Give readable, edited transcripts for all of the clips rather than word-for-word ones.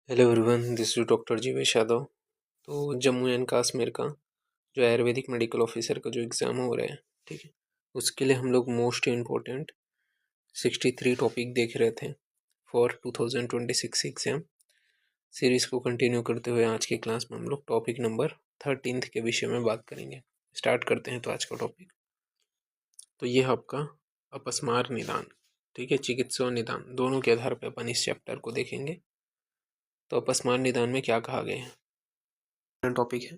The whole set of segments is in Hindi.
Hello everyone, this is doctor Jeevesh Yadav. तो जम्मू एंड कश्मीर का जो आयुर्वेदिक मेडिकल ऑफिसर का जो एग्ज़ाम हो रहा है, ठीक है, उसके लिए हम लोग मोस्ट इम्पोर्टेंट 63 टॉपिक देख रहे थे फॉर 2026 एग्ज़ाम। सीरीज़ को कंटिन्यू करते हुए आज की क्लास में हम लोग टॉपिक नंबर 13 के विषय में बात करेंगे। स्टार्ट करते हैं तो आज का टॉपिक। तो ये है आपका अपस्मार निदान, ठीक है, चिकित्सा और निदान दोनों के आधार पर अपन इस चैप्टर को देखेंगे। तो अपस्मार निदान में क्या कहा गया है, टॉपिक है,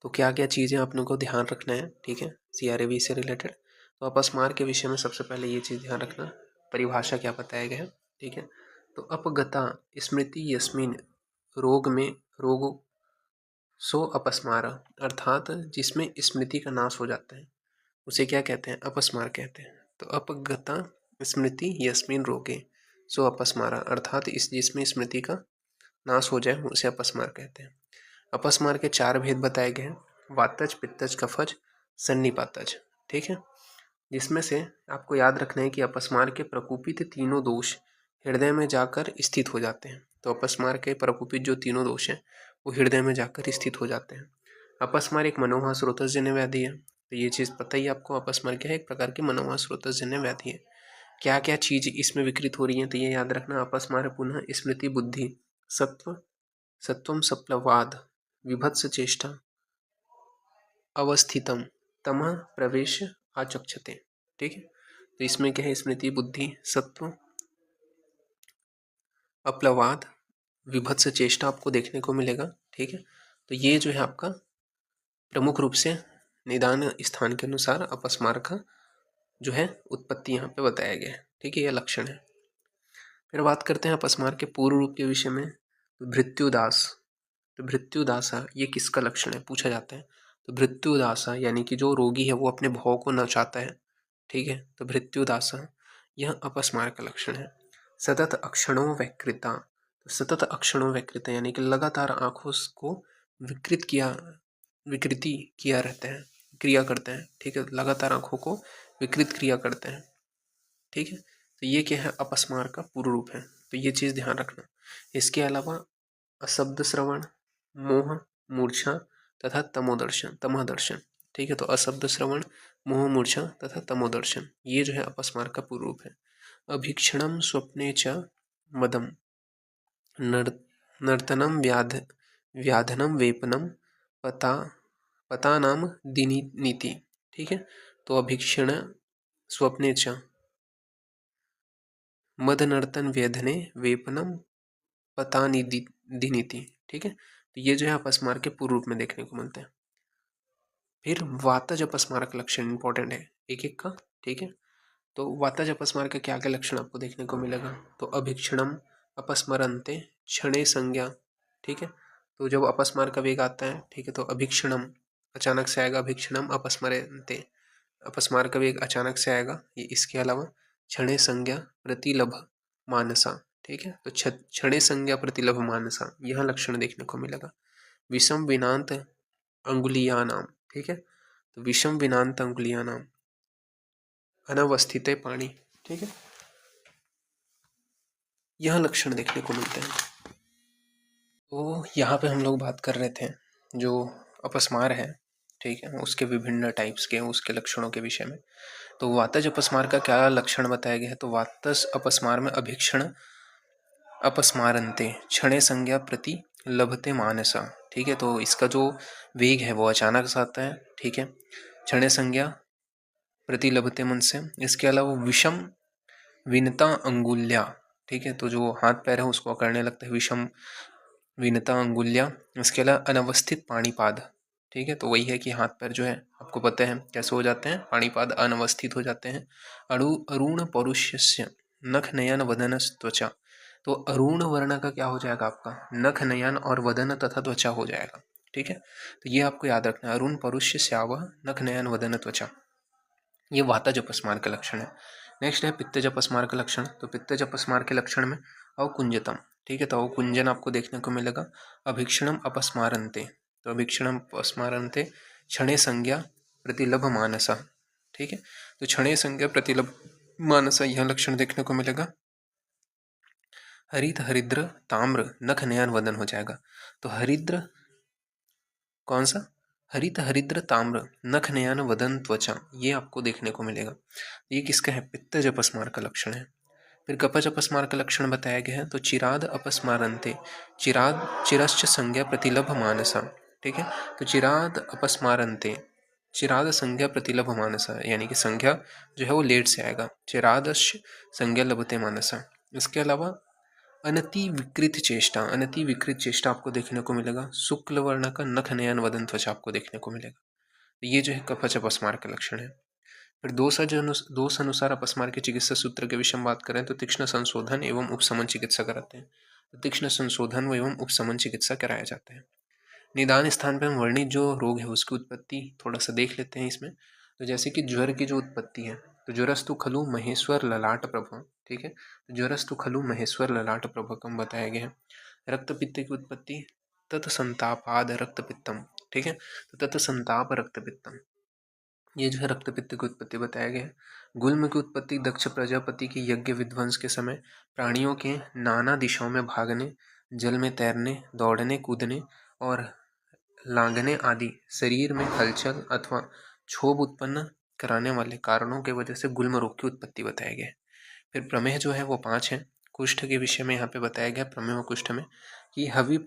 तो क्या क्या चीज़ें अपने को ध्यान रखना है, ठीक है, CRAV से रिलेटेड। तो अपस्मार के विषय में सबसे पहले ये चीज़ ध्यान रखना, परिभाषा क्या बताया गया है, ठीक है। तो अपगता स्मृति यस्मिन रोग में रोग सो अपस्मार, अर्थात जिसमें स्मृति का नाश हो जाता है उसे क्या कहते हैं, अपस्मार कहते हैं। तो अपगता स्मृति यस्मिन रोगे सो अपस्मारा, अर्थात इस जिसमें स्मृति का नाश हो जाए उसे अपस्मार कहते हैं। अपस्मार के 4 भेद बताए गए हैं, वातज, पित्तज, कफज, सन्निपातज, ठीक है। जिसमें से आपको याद रखना है कि अपस्मार के प्रकोपित तीनों दोष हृदय में जाकर स्थित हो जाते हैं। तो अपस्मार के प्रकोपित जो तीनों दोष हैं वो हृदय में जाकर स्थित हो जाते हैं। अपस्मार एक मनोवाह स्रोतजन्य व्याधि है, तो ये चीज़ पता ही आपको, अपस्मार क्या है, एक प्रकार की मनोवाह स्रोतजन्य व्याधि है। क्या क्या चीज़ इसमें विकृत हो रही है, तो ये याद रखना, अपस्मार पुनः स्मृति, बुद्धि, सत्व, सत्वम सप्लवाद, विभत्स चेष्टा, अवस्थितम, तमः प्रवेश आचक्षते, ठीक है। तो इसमें क्या है, स्मृति, बुद्धि, सत्व, अपलवाद, विभत्स चेष्टा आपको देखने को मिलेगा, ठीक है। तो ये जो है आपका प्रमुख रूप से निदान स्थान के अनुसार अपस्मार का जो है उत्पत्ति यहाँ पे बताया गया है, ठीक है, यह लक्षण है। फिर बात करते हैं अपस्मार के पूर्व रूप के विषय में। तो भृत्युदास, तो भृत्युदासा ये किसका लक्षण है, पूछा जाता है। तो भृत्युदासा यानी कि जो रोगी है वो अपने भाव को नचाता है, ठीक है। तो भृत्युदासा यह अपस्मार का लक्षण है। सतत अक्षणों वैकृता, तो सतत अक्षणों वैकृता यानी कि लगातार आंखों को विकृति किया रहते हैं, क्रिया करते हैं, ठीक है, लगातार आंखों को विकृत क्रिया करते हैं, ठीक है। तो ये क्या है, अपस्मार का पूर्व रूप है, तो ये चीज़ ध्यान रखना। इसके अलावा अशब्द श्रवण, मोह, मूर्छा तथा तमोदर्शन, तमोदर्शन, ठीक है। तो अशब्द श्रवण, मोह, मूर्छा तथा तमोदर्शन ये जो है अपस्मार का पूर्व रूप है। अभीक्षणम स्वप्ने च मदम, नर्तनम व्याधनम वेपनम पता पतानाम दिनी नीति, ठीक है। तो अभीक्षण स्वप्ने च मद नर्तन वेदने वेपनम पतानी दिनीति, ठीक है। तो ये जो है अपस्मार के पूर्व रूप में देखने को मिलते हैं। फिर वातज अपस्मार का लक्षण इंपॉर्टेंट है एक एक का, ठीक है। तो वातज अपस्मार का क्या क्या लक्षण आपको देखने को मिलेगा। तो अभीक्षणम अपस्मरन्ते क्षणे संज्ञा, ठीक है। तो जब अपस्मार का वेग आता है, ठीक है, तो अभीक्षणम अचानक से आएगा, अभीक्षणम अपस्मरन्ते अपस्मार का वेग अचानक से आएगा। ये इसके अलावा क्षणे संज्ञा प्रतिलभ मानसा, ठीक है। तो क्षणे संज्ञा प्रतिलभ मानसा यह लक्षण देखने को मिलेगा। विषम विनांत अंगुलियानाम, ठीक है। तो विषम विनांत अंगुलियानाम अनवस्थित पाणी, ठीक है, यह लक्षण देखने को मिलते हैं। तो यहाँ पे हम लोग बात कर रहे थे जो अपस्मार है, ठीक है, उसके विभिन्न टाइप्स के, उसके लक्षणों के विषय में। तो वातज अपस्मार का क्या लक्षण बताया गया है। तो वातज अपस्मार में अभीक्षण अपस्मारन्ते क्षणे संज्ञा प्रति लभते मानसा, ठीक है। तो इसका जो वेग है वो अचानक से आता है, ठीक है, क्षणे संज्ञा प्रति लभते मन से। इसके अलावा विषम विनता अंगुल्या, ठीक है, तो जो हाथ पैर है उसको अकड़ने लगता है, विषम विनता अंगुल्या। इसके अलावा अनवस्थित पाणीपाद, ठीक है, तो वही है कि हाथ पैर जो है आपको पता है कैसे हो जाते हैं, पाणीपाद, अनवस्थित हो जाते हैं। अरुण पौरुष्यस्य नख नयन वदन त्वचा, तो अरुण वर्ण का क्या हो जाएगा आपका, नख नयन और वदन तथा त्वचा हो जाएगा, ठीक है। तो ये आपको याद रखना है, अरुण पौरुष्य श्यावह नख नयन वदन त्वचा, ये वातज अपस्मार का लक्षण है। नेक्स्ट है पित्तज अपस्मार का लक्षण। तो पित्तज अपस्मार के लक्षण में अवकुंजतम, ठीक है, तो अवकुंजन आपको देखने को मिलेगा। अभीक्षणम अपस्मारन्ते, तो अभीक्षणम अपस्मारन्ते क्षणे संज्ञा प्रतिलभ मानसा, ठीक है। तो क्षणे संज्ञा प्रतिलभ मानसा यह लक्षण देखने को मिलेगा। हरित हरिद्र ताम्र नख नयन वदन हो जाएगा। तो हरिद्र कौन सा? हरित हरिद्र ताम्र नख नयन वदन त्वचा, ये आपको देखने को मिलेगा। ये किसका है? पित्तज अपस्मार का लक्षण है। फिर कपच अपस्मार का लक्षण बताया गया है, तो चिराद अपस्मारंते, चिराद चिरश्च संज्ञा प्रतिलभ मानसा, ठीक है। तो चिराद अपस्मारंते, चिराद संज्ञा प्रतिलभ मानसा, यानी कि संज्ञा जो है वो लेट से आएगा। चिरादश संज्ञा लभते मानसा। इसके अलावा अनति विकृत चेष्टा, अनति विकृत चेष्टा आपको देखने को मिलेगा। शुक्ल वर्ण का नख नयन वदन त्वचा आपको देखने को मिलेगा। तो ये जो है कफच अपस्मार का लक्षण है। फिर दोष अनुसार अपस्मार के चिकित्सा सूत्र के विषय में बात करें तो तीक्ष्ण संशोधन एवं उपशमन चिकित्सा कराते हैं। तो तीक्ष्ण संशोधन एवं उपशमन चिकित्सा कराया जाता है। निदान स्थान पर हम वर्णित जो रोग है उसकी उत्पत्ति थोड़ा सा देख लेते हैं इसमें। तो जैसे कि ज्वर की जो उत्पत्ति है, तो ज्वरस्तु खलु महेश्वर ललाट प्रभव, ठीक है। तो ज्वरस्तु खलु महेश्वर ललाट प्रभकम बताया गया है। रक्तपित्त की उत्पत्ति तत्संतापाद रक्तपित्तम, ठीक है। तो तत्संताप रक्तपित्तम, ये जो है रक्तपित्त की उत्पत्ति बताया गया है। गुल्म की उत्पत्ति दक्ष प्रजापति के यज्ञ विध्वंस के समय प्राणियों के नाना दिशाओं में भागने, जल में तैरने, दौड़ने कूदने और लांघने आदि शरीर में हलचल अथवा क्षोभ उत्पन्न कराने वाले कारणों के वजह से गुल्म रोग की उत्पत्ति बताया गया है। फिर प्रमेह जो है वो 5 है। कुष्ठ के विषय में यहाँ पे बताया गया प्रमेह कुष्ठ में कि हवि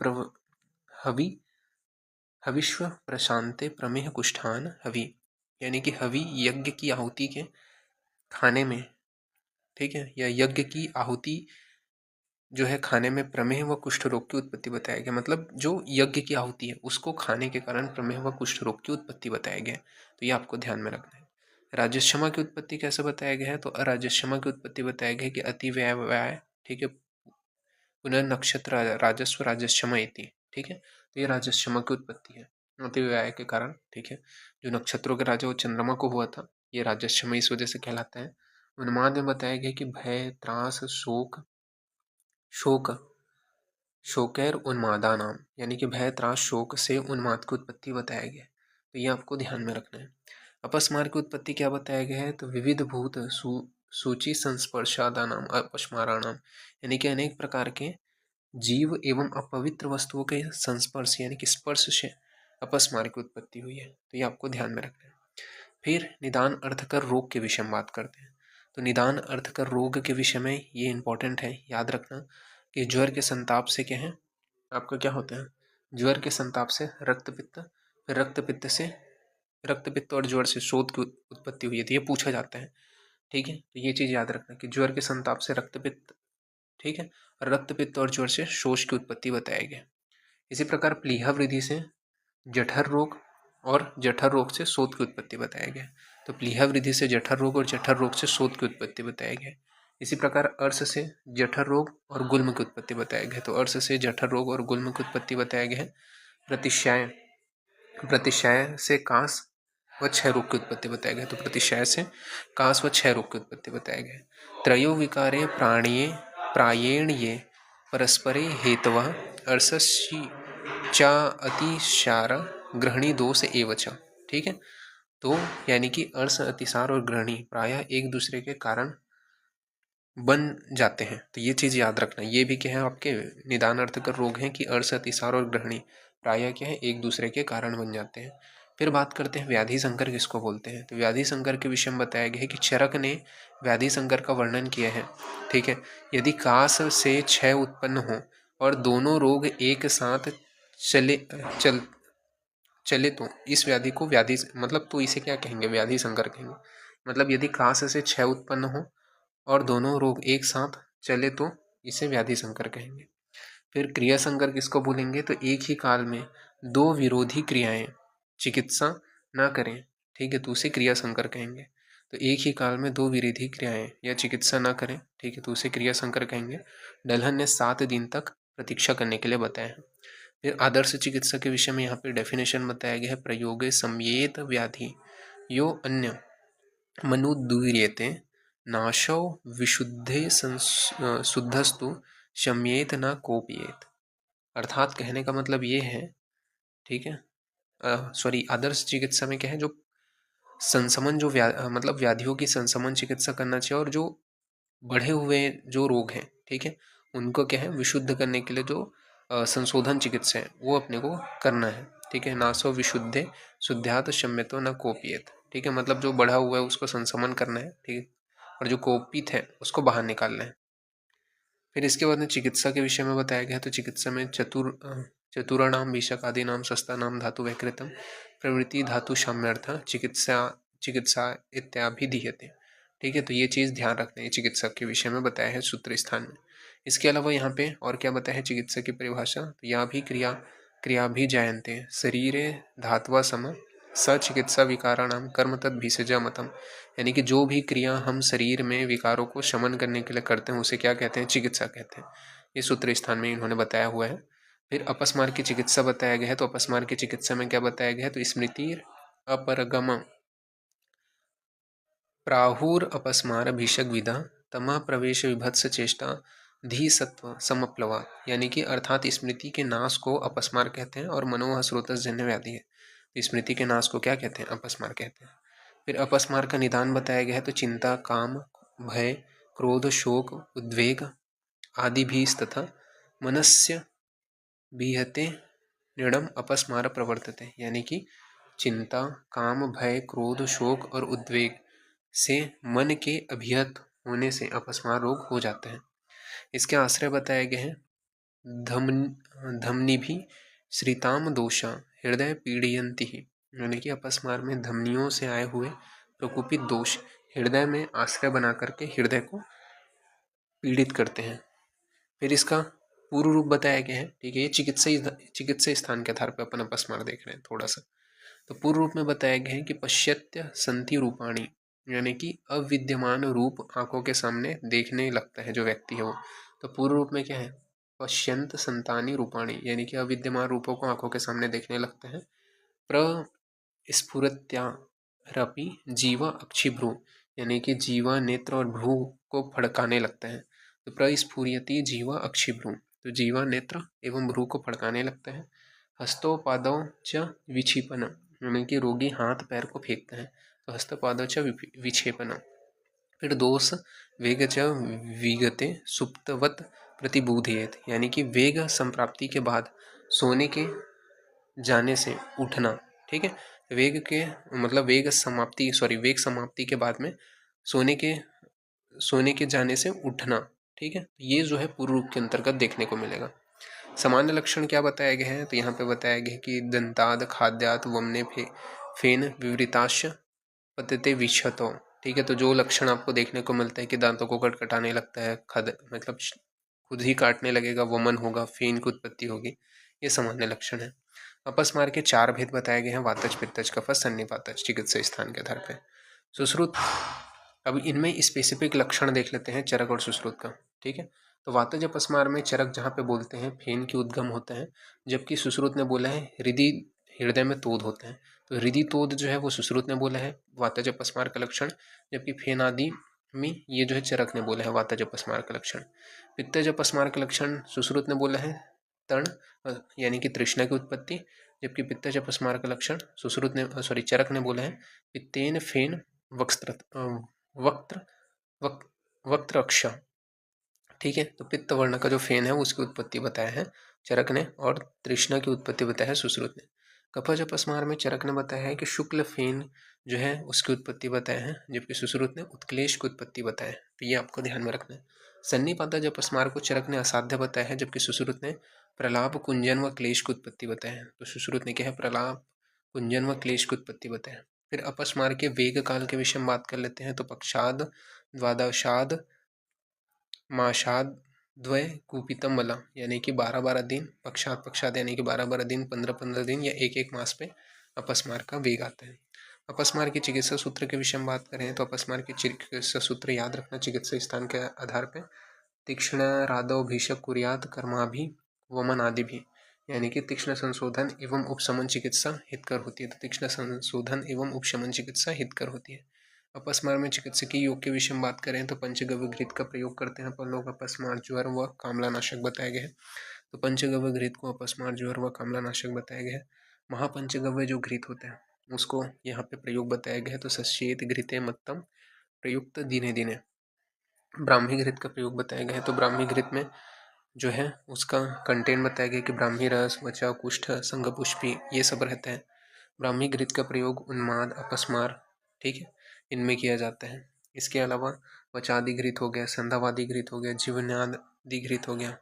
हविश्व प्रशांते प्रमेह कुष्ठान हवि, यानी कि हवि यज्ञ की आहुति के खाने में, ठीक है, या यज्ञ की आहुति जो है खाने में प्रमेह व कुष्ठ रोग की उत्पत्ति बताया गया। मतलब जो यज्ञ की आहुति है उसको खाने के कारण प्रमेह व कुष्ठ रोग की उत्पत्ति बताया गया। तो ये आपको ध्यान में रखना है। राजस्यमा की उत्पत्ति कैसे बताया गया है? तो अराजस्यमा की उत्पत्ति बताया गया है कि अति व्यय व्यय, ठीक है, पुनर्नक्षत्र राजस्व राजस्यमा इति, ठीक है। तो ये राजस्यमा की उत्पत्ति है अति व्यय के कारण, ठीक है। जो नक्षत्रों के राजा वो चंद्रमा को हुआ था, ये राजस्यमा इस वजह से कहलाता है। उन्माद में बताया गया कि भय त्रास शोक शोक शोकैर उन्मादा नाम, यानी कि भय त्रास शोक से उन्माद की उत्पत्ति बताया गया है। तो ये आपको ध्यान में रखना है। अपस्मार की उत्पत्ति क्या बताया गया है? तो विविध भूत सूची संस्पर्शादा नाम अपस्मारा नाम, यानी कि अनेक प्रकार के जीव एवं अपवित्र वस्तुओं के संस्पर्श यानी कि स्पर्श से अपस्मार की उत्पत्ति हुई है। तो ये आपको ध्यान में रखना है। फिर निदान अर्थकर रोग के विषय में बात करते हैं। तो निदान अर्थकर रोग के विषय में ये इंपॉर्टेंट है, याद रखना कि ज्वर के संताप से क्या है आपका क्या होता है? ज्वर के संताप से रक्तपित्त, फिर रक्तपित्त और ज्वर से शोथ की उत्पत्ति हुई है। तो ये पूछा जाता है, ठीक है। तो ये चीज याद रखना कि ज्वर के संताप से रक्तपित्त, ठीक है, और रक्तपित्त और ज्वर से शोष की उत्पत्ति बताया गया। इसी प्रकार प्लीहा वृद्धि से जठर रोग और जठर रोग से शोथ की उत्पत्ति बताया गया। तो प्लीहा वृद्धि से जठर रोग और जठर रोग से शोथ की उत्पत्ति बताया गया। इसी प्रकार अर्श से जठर रोग और गुल्म की उत्पत्ति बताया गया। तो अर्श से जठर रोग और गुल्म की उत्पत्ति बताया गया है। प्रतिशय प्रतिशय से कांस व क्षय रोग की उत्पत्ति बताया गया। तो प्रतिशय से कांस व क्षय रोग की उत्पत्ति बताया गया। त्रयो विकारे प्राणिये प्रायेण ये परस्परे हेतव अर्षि चा अतिसार ग्रहणी दोष एवच, ठीक है। तो यानी कि अर्ष अतिसार और ग्रहणी प्रायः एक दूसरे के कारण बन जाते हैं। तो ये चीज याद रखना, ये भी क्या है आपके निदान अर्थकर रोग हैं कि अर्ष अतिसार और ग्रहणी प्रायः क्या है एक दूसरे के कारण बन जाते हैं। फिर बात करते हैं व्याधि संकर किसको बोलते हैं। तो व्याधि संकर के विषय में बताया गया है कि चरक ने व्याधि संकर का वर्णन किया है, ठीक है। यदि कास से क्षय उत्पन्न हो और दोनों रोग एक साथ चल चले तो इस व्याधि को व्याधि मतलब तो इसे क्या कहेंगे? व्याधि संकर कहेंगे। मतलब यदि कास से क्षय उत्पन्न हो और दोनों रोग एक साथ चले तो इसे व्याधि संकर कहेंगे। फिर क्रिया संकर किसको बोलेंगे? तो एक ही काल में दो विरोधी क्रियाएं चिकित्सा ना करें, ठीक है, तो उसे क्रिया संकर कहेंगे। तो एक ही काल में दो विरोधी क्रियाएं या चिकित्सा ना करें, ठीक है, तो उसे क्रिया संकर कहेंगे। डलहन ने 7 दिन तक प्रतीक्षा करने के लिए बताया है। फिर आदर्श चिकित्सा के विषय में यहाँ पे डेफिनेशन बताया गया है। प्रयोगे सम्येत व्याधि यो अन्य मनुदुर्यते नाशो विशुद्धे शुद्धस्तु शम्येत न कोपयेत। अर्थात कहने का मतलब ये है, ठीक है, सॉरी, आदर्श चिकित्सा में क्या है, जो संसमन जो मतलब व्याधियों की संसमन चिकित्सा करना चाहिए और जो बढ़े हुए जो रोग हैं, ठीक है, उनको क्या है विशुद्ध करने के लिए जो संशोधन चिकित्सा है वो अपने को करना है। ठीक है, नासो विशुद्धे शुद्ध्यात शम्यतो न कोपियत। ठीक है, मतलब जो बढ़ा हुआ है उसको संशमन करना है। ठीक है, और जो कोपित है उसको बाहर निकालना है। फिर इसके बाद में चिकित्सा के विषय में बताया गया, तो चिकित्सा में चतुराणाम विशकादीनाम शस्त्राणाम धातु वैकृतम प्रवृत्ति धातु साम्यर्थ चिकित्सा चिकित्सा इत्याभिधीयते। ठीक है, तो ये चीज़ ध्यान रखना है, चिकित्सा के विषय में बताया है सूत्र स्थान में। इसके अलावा यहाँ पे और क्या बताया है चिकित्सा की परिभाषा, तो यहाँ भी क्रिया भी जायन्ते शरीरे धात्वा सम स चिकित्सा विकाराणाम कर्म तद भीषजा मतम। यानी कि जो भी क्रिया हम शरीर में विकारों को शमन करने के लिए करते हैं उसे क्या कहते हैं, चिकित्सा कहते हैं। ये सूत्र स्थान में इन्होंने बताया हुआ है। फिर अपस्मार की चिकित्सा बताया गया है, तो अपस्मार की चिकित्सा में क्या बताया गया है, तो स्मृति अपरगम प्राहुर अपस्मार भीषक विधा तमा प्रवेश विभत्स चेष्टा धी सत्व समप्लवा। यानी कि अर्थात स्मृति के नाश को अपस्मार कहते हैं और मनोह स्रोतस जन्य व्याधि है, तो स्मृति के नाश को क्या कहते हैं, अपस्मार कहते हैं। फिर अपस्मार का निदान बताया गया है, तो चिंता काम भय क्रोध शोक उद्वेग आदि भी तथा मनस्य बीहते निर्णम अपस्मार प्रवर्तते। यानी कि चिंता काम भय क्रोध शोक और उद्वेग से मन के अभिहत होने से अपस्मार रोग हो जाते हैं। इसके आश्रय बताए गए हैं, धमनी भी श्रिताम दोषा हृदय पीड़यंती ही। यानी कि अपस्मार में धमनियों से आए हुए प्रकोपित दोष हृदय में आश्रय बना करके हृदय को पीड़ित करते हैं। फिर इसका पूर्व रूप बताया गया है। ठीक है, ये चिकित्सा स्थान के आधार पर अपन अपस्मार देख रहे हैं थोड़ा सा। तो पूर्व रूप में बताया गया है कि पश्यत्य संति रूपाणी, यानी कि अविद्यमान रूप आंखों के सामने देखने लगता है जो व्यक्ति है वो। तो पूर्व रूप में क्या है, पश्यंत संतानी रूपाणी, यानी कि अविद्यमान रूपों को आंखों के सामने देखने लगते हैं। प्रस्फुरत्यारपि जीवा अक्षिभ्रू, यानी कि जीवा नेत्र और भ्रू को फड़काने लगता है। तो प्रस्फुर्यति जीवा अक्षिभ्रू, तो जीवा नेत्र एवं भ्रू को फड़काने लगता है। हस्तोपादौ च विक्षिपन, यानी कि रोगी हाथ पैर को फेंकते हैं, तो हस्तपादौ च विक्षेपन। फिर दोष वेग च विगते सुप्तवत प्रतिबूधयेत, यानी कि वेग संप्राप्ति के बाद सोने के जाने से उठना। ठीक है, वेग के मतलब वेग समाप्ति के बाद में सोने के जाने से उठना। ठीक है, ये जो है पूर्व रूप के अंतर्गत देखने को मिलेगा। सामान्य लक्षण क्या बताया गया है, तो यहाँ पे बताया गया है कि दंताद खाद्यात वमने फेन विवृताश पतते विक्षतो। ठीक है, तो जो लक्षण आपको देखने को मिलता है कि दांतों को कटकटाने लगता है, खद मतलब खुद ही काटने लगेगा, वमन होगा, फेन की उत्पत्ति होगी, ये सामान्य लक्षण है। अपस्मार के 4 भेद बताए गए हैं, वातज पित्तज कफज सन्निपातज, चिकित्सा स्थान के आधार पर। सुश्रुत, अब इनमें स्पेसिफिक लक्षण देख लेते हैं चरक और सुश्रुत का। ठीक है, तो वातज अपस्मार में चरक जहाँ पे बोलते हैं फेन की उद्गम होता है, जबकि सुश्रुत ने बोला है हृदय में तोद होते हैं। तो हृदय तोद जो है वो सुश्रुत ने बोला है वातज अपस्मार का लक्षण, जबकि फेन आदि में ये जो है चरक ने बोला है वातज अपस्मार का लक्षण। पित्तज अपस्मार का लक्षण सुश्रुत ने बोला है तर्ण, यानी कि तृष्णा की उत्पत्ति, जबकि पित्तज अपस्मार का लक्षण चरक ने बोला है पित्तेन फेन वक्त्र वक्त्रक्षा। ठीक है, तो पित्त वर्ण का जो फेन है उसकी उत्पत्ति बताया है चरक ने, और तृष्णा की उत्पत्ति बताया है सुश्रुत ने। कफज अपस्मार में चरक ने बताया है कि शुक्ल फेन जो है उसकी उत्पत्ति बताया है, जबकि सुश्रुत ने उत्क्लेश की उत्पत्ति बताया है। तो ये आपको ध्यान में रखना है। सन्निपातज अपस्मार को चरक ने असाध्य बताया है, जबकि सुश्रुत ने प्रलाप कुंजन व क्लेश की उत्पत्ति बताया है। तो सुश्रुत ने क्या है, प्रलाप कुंजन व क्लेश की उत्पत्ति बताया। फिर अपस्मार के वेग काल के विषय में बात कर लेते हैं, तो पक्षाद द्वादशाद माशाद द्वय कुपितम मला, यानी कि 12-12 दिन, पक्षाद यानी कि 12-12 दिन, 15-15 दिन या एक मास पे अपस्मार का वेग आता है। अपस्मार की चिकित्सा सूत्र के विषय में बात करें तो अपस्मार की चिकित्सा सूत्र याद रखना चिकित्सा स्थान के आधार पर। तीक्ष्ण रादव भीषक कुरियात कर्माभि वमन आदि भी, यानी कि तीक्ष्ण संशोधन एवं उपशमन चिकित्सा हितकर होती है। तो तीक्ष्ण संशोधन एवं उपशमन चिकित्सा हितकर होती है। अपस्मार में चिकित्सकीय योग के विषय में बात करें तो पंचगव्य घृत का प्रयोग करते हैं अपन लोग, अपस्मार ज्वर व कामलानाशक बताया गया है। तो पंचगव्य घृत को अपस्मार ज्वर व कामलानाशक बताया गया है। महापंचगव्य जो घृत होता है उसको यहाँ पे प्रयोग बताया गया है। तो सचेत घृते मत्तम प्रयुक्त दिने दिने। ब्राह्मी घृत का प्रयोग बताया गया है। तो ब्राह्मी घृत में जो है उसका कंटेंट बताया गया कि ब्राह्मी रस, वचा, कुष्ठ, संघपुष्पी ये सब रहते हैं। ब्राह्मी घृत का प्रयोग उन्माद, अपस्मार, ठीक है, इनमें किया जाता है। इसके अलावा वचादि घृत हो गया, संधावादी घृत हो गया, जीवनादि घृत हो गया,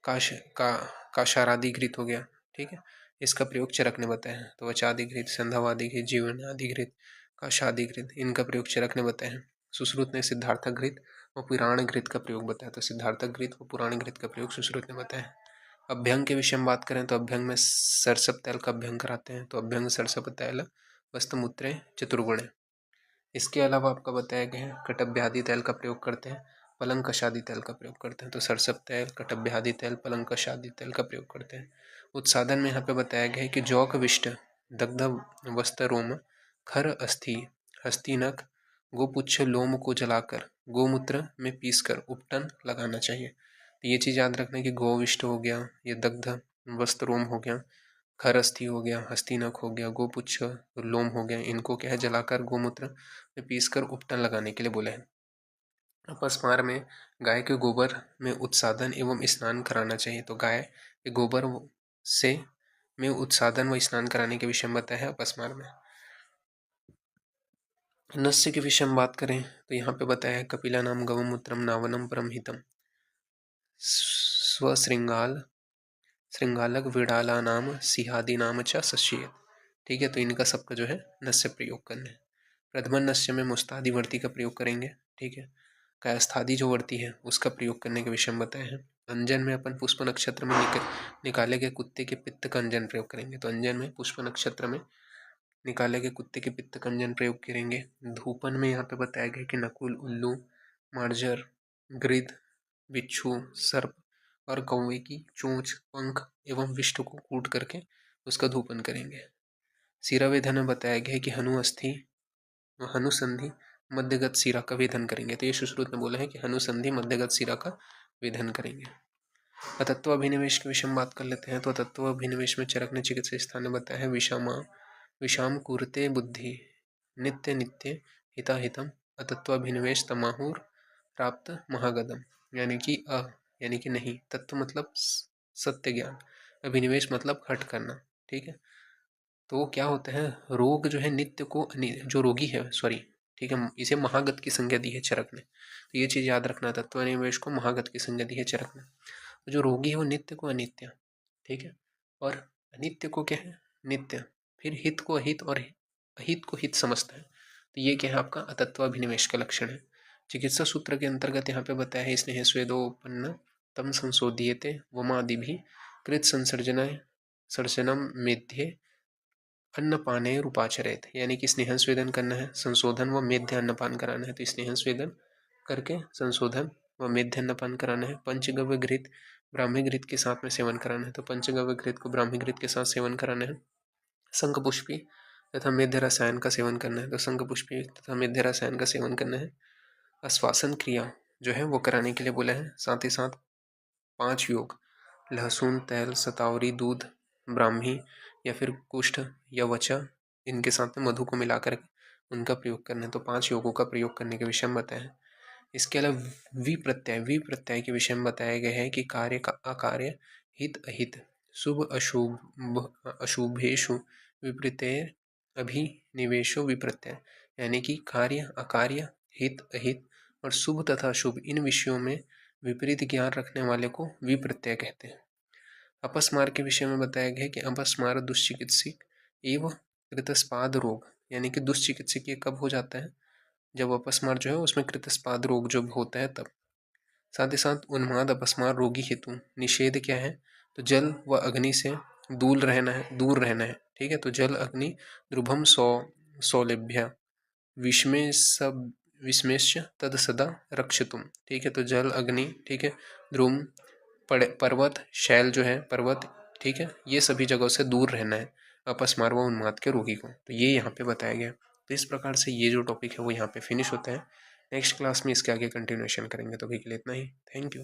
का काशारादि घृत हो गया, ठीक है, इसका प्रयोग चरक ने बताया है। तो वचादि घृत, संधावादि घृत, जीवनादि घृत, काशादि घृत, इनका प्रयोग चरक ने बताया है। सुश्रुत ने सिद्धार्थक घृत और पुराण घृत का प्रयोग बताया। तो सिद्धार्थक घृत व पुराण घृत का प्रयोग सुश्रुत ने बताया। अभ्यंग के विषय में बात करें तो अभ्यंग में सरसप तैल का अभ्यंग कराते हैं। तो अभ्यंग सरसप तैल वस्तमुत्रे चतुर्गुणे। इसके अलावा आपका बताया गया है कटभ्यादि तैल का प्रयोग करते हैं, पलंग कषादि तैल का प्रयोग करते हैं। तो सरसप तैल, कटभ्यादि तैल, पलंग कषादि तैल का प्रयोग करते हैं। उत्साधन में यहाँ पे बताया गया है कि जौक विष्ट, दग्ध वस्त्र रोम, खर अस्थि, हस्तिनक, गोपुच्छ लोम को जलाकर गोमूत्र में पीसकर उपटन लगाना चाहिए। तो ये चीज़ याद रखना कि गोविष्ट हो गया, ये दग्ध वस्त्र रोम हो गया, खरस्थी हो गया, हस्तिनक हो गया, गोपुच्छ लोम हो गया, इनको क्या है जलाकर गोमूत्र में पीसकर उपटन लगाने के लिए बोले हैं। अपस्मार में गाय के गोबर में उत्सादन एवं स्नान कराना चाहिए। तो गाय के गोबर से में उत्सादन व स्नान कराने के विषय में बताया है अपस्मार में। नस्य के विषय में बात करें तो यहाँ पे बताया है कपिला नाम गवमूत्रम नावनम परमहितम स्वश्रृंगाल श्रृंगालक विड़ाला नाम सिहादि नाम च सस्येत। ठीक है, तो इनका सबका जो है नस्य प्रयोग करना है। प्रथमन नस्य में मुस्तादि वर्ती का प्रयोग करेंगे। ठीक है, कायस्थादि जो वर्ती है उसका प्रयोग करने के विषय में बताए हैं। अंजन में अपन पुष्प नक्षत्र में निकाले गए कुत्ते के पित्त का अंजन प्रयोग करेंगे। तो अंजन में पुष्प नक्षत्र में निकाले गए कुत्ते के पित्त का अंजन प्रयोग करेंगे। धूपन में यहाँ पे बताया गया कि नकुल, उल्लू, मार्जर, गृध, बिच्छू, सर्प और कौवे की चोंच, पंख एवं विष्ठ को कूट करके उसका धूपन करेंगे। सिरावेधन में बताया गया है कि हनुअस्थि हनुसंधि मध्यगत सिरा का वेधन करेंगे। तो ये सुश्रुत ने बोला है कि हनुसंधि मध्यगत सिरा का वेधन करेंगे। अतत्व अभिनिवेश के विषय में बात कर लेते हैं। तो अतत्व अभिनिवेश में चरक ने चिकित्सा स्थान में बताया है विषाम कुरते बुद्धि नित्य नित्य हिता हितम अतत्व अभिनिवेश तमाहुर प्राप्त महागदम। यानी कि यानी कि नहीं, तत्व मतलब सत्य ज्ञान, अभिनिवेश मतलब हट करना। ठीक है, तो क्या होता है रोग जो है नित्य को जो रोगी है सॉरी, ठीक है, इसे महागत की संज्ञा दी है चरक ने। तो ये चीज याद रखना, तत्व अनिवेश को महागत की संज्ञा दी है चरक ने। तो जो रोगी है वो नित्य को अनित्य, ठीक है, और अनित्य को क्या है नित्य, फिर हित को अहित और अहित को हित समझता है। तो ये क्या है आपका अतत्वाभिनिवेश का लक्षण है। चिकित्सा सूत्र के अंतर्गत यहाँ पे बताया है स्नेह स्वेदोपन्न तम संशोधियते वमादि भी कृत संसर्जना सर्जनम मेध्ये अन्नपाने रूपाचरित। यानी कि स्नेहन स्वेदन करना है, संशोधन व मेध्य अन्नपान कराना है। तो स्नेहन स्वेदन करके संशोधन व मेध्य अन्नपान कराना है। पंचगव्य घृत ब्राह्मी घृत के साथ में सेवन कराना है। तो पंचगव्य घृत को ब्राह्मी घृत के साथ सेवन कराना है। शंखपुष्पी तथा मेध्य रसायन का सेवन करना है। तो शंखपुष्पी तथा मेध्य रसायन का सेवन करना है। आश्वासन क्रिया जो है वो कराने के लिए बोला है। साथ ही साथ 5 योग लहसुन, तेल, सतावरी, दूध, ब्राह्मी या फिर कुष्ठ या वचा, इनके साथ में मधु को मिलाकर उनका प्रयोग करना है। तो 5 योगों का प्रयोग करने के विषय में बताया है। इसके अलावा विप्रत्यय के विषय में बताया गया है कि कार्य का अकार्य, हित अहित, शुभ अशुभ अशुभेशु विपरीतेर अभिनिवेशो विप्रत्यय। यानी कि कार्य अकार्य, हित अहित और शुभ तथा अशुभ इन विषयों में विपरीत ज्ञान रखने वाले को विप्रत्यय कहते हैं। अपस्मार के विषय में बताया गया है कि अपस्मार दुश्चिकित्सिक एवं कृतस्पाद रोग, यानी कि दुश्चिकित्सिक ये कब हो जाता है जब अपस्मार जो है उसमें कृतस्पाद रोग जब होता है तब। साथ ही साथ उन्माद अपस्मार रोगी हेतु निषेध क्या है, तो जल व अग्नि से दूर रहना है। ठीक है, तो जल अग्नि द्रुभम सौलभ्य विस्मेश तद सदा रक्षतुम। ठीक है, तो जल अग्नि, ठीक है, ध्रुम, पर्वत, शैल जो है पर्वत, ठीक है, ये सभी जगहों से दूर रहना है अपस्मार व उन्माद के रोगी को। तो ये यहाँ पे बताया गया। तो इस प्रकार से ये जो टॉपिक है वो यहाँ पे फिनिश होता है। नेक्स्ट क्लास में इसके आगे कंटिन्यूएशन करेंगे। तो अभी के लिए इतना ही। Thank you.